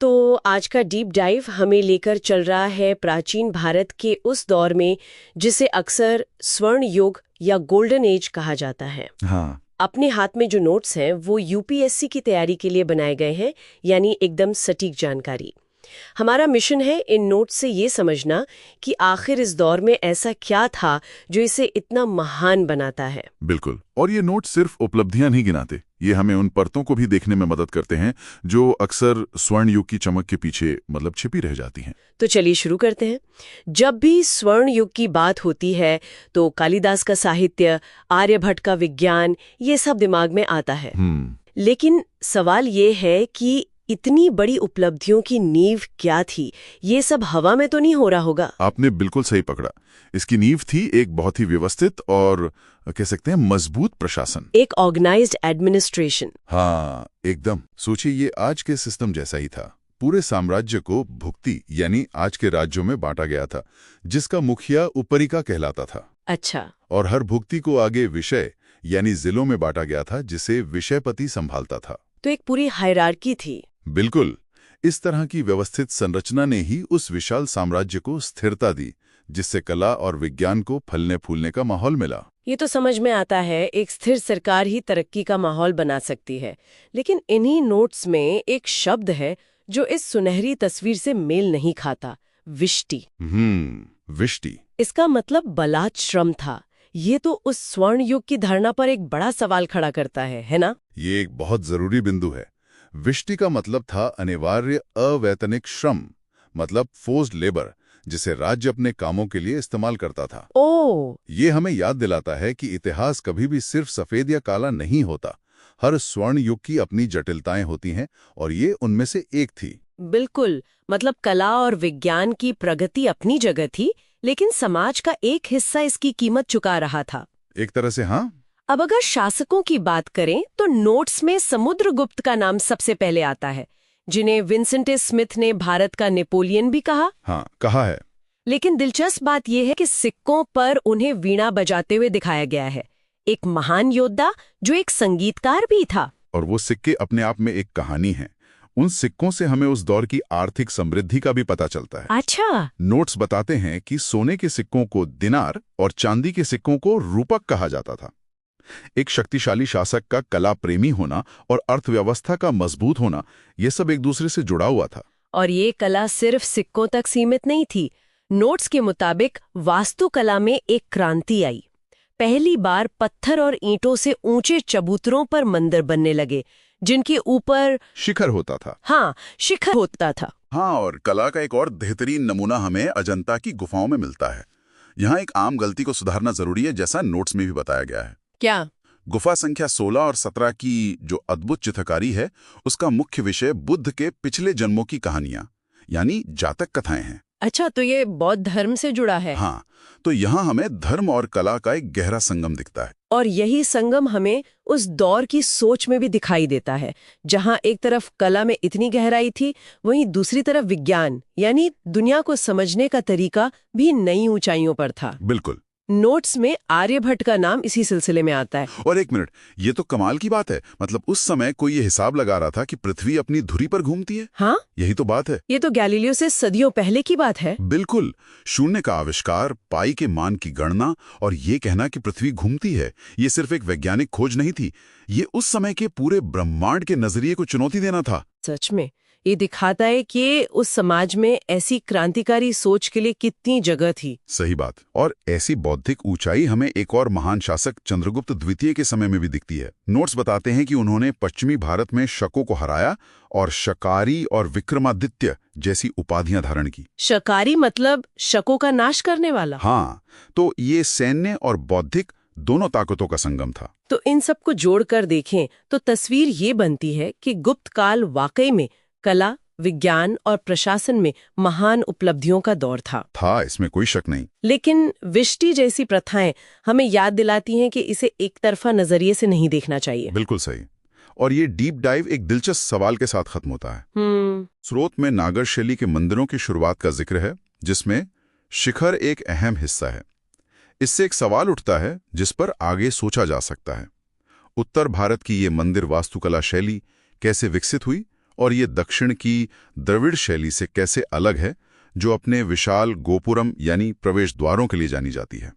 तो आज का डीप डाइव हमें लेकर चल रहा है प्राचीन भारत के उस दौर में जिसे अक्सर स्वर्ण युग या गोल्डन एज कहा जाता है। हाँ। अपने हाथ में जो नोट्स हैं वो यूपीएससी की तैयारी के लिए बनाए गए हैं, यानी एकदम सटीक जानकारी। हमारा मिशन है इन नोट्स से ये समझना कि आखिर इस दौर में ऐसा क्या था जो इसे इतना महान बनाता है। बिल्कुल। और ये नोट सिर्फ उपलब्धियां नहीं गिनाते, ये हमें उन परतों को भी देखने में मदद करते हैं जो अक्सर स्वर्ण युग की चमक के पीछे छिपी रह जाती हैं। तो चलिए शुरू करते हैं। जब भी स्वर्ण युग की बात होती है तो कालिदास का साहित्य, आर्यभट्ट का विज्ञान, ये सब दिमाग में आता है। लेकिन सवाल ये है कि इतनी बड़ी उपलब्धियों की नींव क्या थी? ये सब हवा में तो नहीं हो रहा होगा? आपने बिल्कुल सही पकड़ा। इसकी नींव थी एक बहुत ही व्यवस्थित और कह सकते हैं मजबूत प्रशासन, एक ऑर्गेनाइज्ड एडमिनिस्ट्रेशन। हाँ, एकदम। सोचिए, ये आज के सिस्टम जैसा ही था। पूरे साम्राज्य को भुक्ति यानी आज के राज्यों में बांटा गया था, जिसका मुखिया उपरिका कहलाता था। अच्छा। और हर भुक्ति को आगे विषय यानी जिलों में बांटा गया था, जिसे विषयपति संभालता था। तो एक पूरी हायरार्की थी। बिल्कुल। इस तरह की व्यवस्थित संरचना ने ही उस विशाल साम्राज्य को स्थिरता दी, जिससे कला और विज्ञान को फलने फूलने का माहौल मिला। ये तो समझ में आता है, एक स्थिर सरकार ही तरक्की का माहौल बना सकती है। लेकिन इन्हीं नोट्स में एक शब्द है जो इस सुनहरी तस्वीर से मेल नहीं खाता, विष्टि। विष्टि। इसका मतलब बलात् श्रम था। ये तो उस स्वर्ण युग की धारणा पर एक बड़ा सवाल खड़ा करता है ना? ये एक बहुत जरूरी बिंदु है। विष्टि का मतलब था अनिवार्य अवैतनिक श्रम, मतलब फोर्स्ड लेबर, जिसे राज्य अपने कामों के लिए इस्तेमाल करता था। ये हमें याद दिलाता है कि इतिहास कभी भी सिर्फ सफेद या काला नहीं होता। हर स्वर्ण युग की अपनी जटिलताएं होती हैं और ये उनमें से एक थी। बिल्कुल। मतलब कला और विज्ञान की प्रगति अपनी जगह थी, लेकिन समाज का एक हिस्सा इसकी कीमत चुका रहा था। एक तरह से हाँ। अब अगर शासकों की बात करें तो नोट्स में समुद्रगुप्त का नाम सबसे पहले आता है, जिन्हें विंसेंट स्मिथ ने भारत का नेपोलियन भी कहा। हाँ, कहा है। लेकिन दिलचस्प बात यह है कि सिक्कों पर उन्हें वीणा बजाते हुए दिखाया गया है, एक महान योद्धा जो एक संगीतकार भी था। और वो सिक्के अपने आप में एक कहानी है। उन सिक्कों से हमें उस दौर की आर्थिक समृद्धि का भी पता चलता है। अच्छा। नोट्स बताते हैं कि सोने के सिक्कों को दिनार और चांदी के सिक्कों को रूपक कहा जाता था। एक शक्तिशाली शासक का कला प्रेमी होना और अर्थव्यवस्था का मजबूत होना, ये सब एक दूसरे से जुड़ा हुआ था। और ये कला सिर्फ सिक्कों तक सीमित नहीं थी। नोट्स के मुताबिक वास्तुकला में एक क्रांति आई। पहली बार पत्थर और ईंटों से ऊंचे चबूतरों पर मंदिर बनने लगे, जिनके ऊपर शिखर होता था। हाँ, शिखर होता था। हाँ, और कला का एक और बेहतरीन नमूना हमें अजंता की गुफाओं में मिलता है। यहाँ एक आम गलती को सुधारना जरूरी है, जैसा नोट्स में भी बताया गया है। क्या? गुफा संख्या 16 और 17 की जो अद्भुत चित्रकारी है, उसका मुख्य विषय बुद्ध के पिछले जन्मों की कहानियां यानी जातक कथाएं हैं। अच्छा, तो ये बौद्ध धर्म से जुड़ा है। हाँ, तो यहाँ हमें धर्म और कला का एक गहरा संगम दिखता है। और यही संगम हमें उस दौर की सोच में भी दिखाई देता है, जहाँ एक तरफ कला में इतनी गहराई थी, वहीं दूसरी तरफ विज्ञान यानी दुनिया को समझने का तरीका भी नई ऊंचाइयों पर था। बिल्कुल। नोट्स में आर्यभट्ट का नाम इसी सिलसिले में आता है। और एक मिनट, ये तो कमाल की बात है। मतलब उस समय कोई ये हिसाब लगा रहा था कि पृथ्वी अपनी धुरी पर घूमती है। हाँ, यही तो बात है। ये तो गैलीलियो से सदियों पहले की बात है। बिल्कुल। शून्य का आविष्कार, पाई के मान की गणना और ये कहना कि पृथ्वी घूमती है, ये सिर्फ एक वैज्ञानिक खोज नहीं थी, ये उस समय के पूरे ब्रह्मांड के नजरिए को चुनौती देना था। सच में ये दिखाता है कि उस समाज में ऐसी क्रांतिकारी सोच के लिए कितनी जगह थी। सही बात। और ऐसी बौद्धिक ऊंचाई हमें एक और महान शासक चंद्रगुप्त द्वितीय के समय में भी दिखती है। नोट्स बताते हैं कि उन्होंने पश्चिमी भारत में शकों को हराया और शकारी और विक्रमादित्य जैसी उपाधियां धारण की। शकारी मतलब शकों का नाश करने वाला। हाँ, तो ये सैन्य और बौद्धिक दोनों ताकतों का संगम था। तो इन सबको जोड़कर देखें तो तस्वीर ये बनती है कि गुप्त काल वाकई में कला, विज्ञान और प्रशासन में महान उपलब्धियों का दौर था। इसमें कोई शक नहीं। लेकिन विष्टि जैसी प्रथाएं हमें याद दिलाती हैं कि इसे एक तरफा नजरिए से नहीं देखना चाहिए। बिल्कुल सही। और ये डीप डाइव एक दिलचस्प सवाल के साथ खत्म होता है। स्रोत में नागर शैली के मंदिरों की शुरुआत का जिक्र है, जिसमें शिखर एक अहम हिस्सा है। इससे एक सवाल उठता है जिस पर आगे सोचा जा सकता है। उत्तर भारत की ये मंदिर वास्तुकला शैली कैसे विकसित हुई और ये दक्षिण की द्रविड़ शैली से कैसे अलग है, जो अपने विशाल गोपुरम यानी प्रवेश द्वारों के लिए जानी जाती है।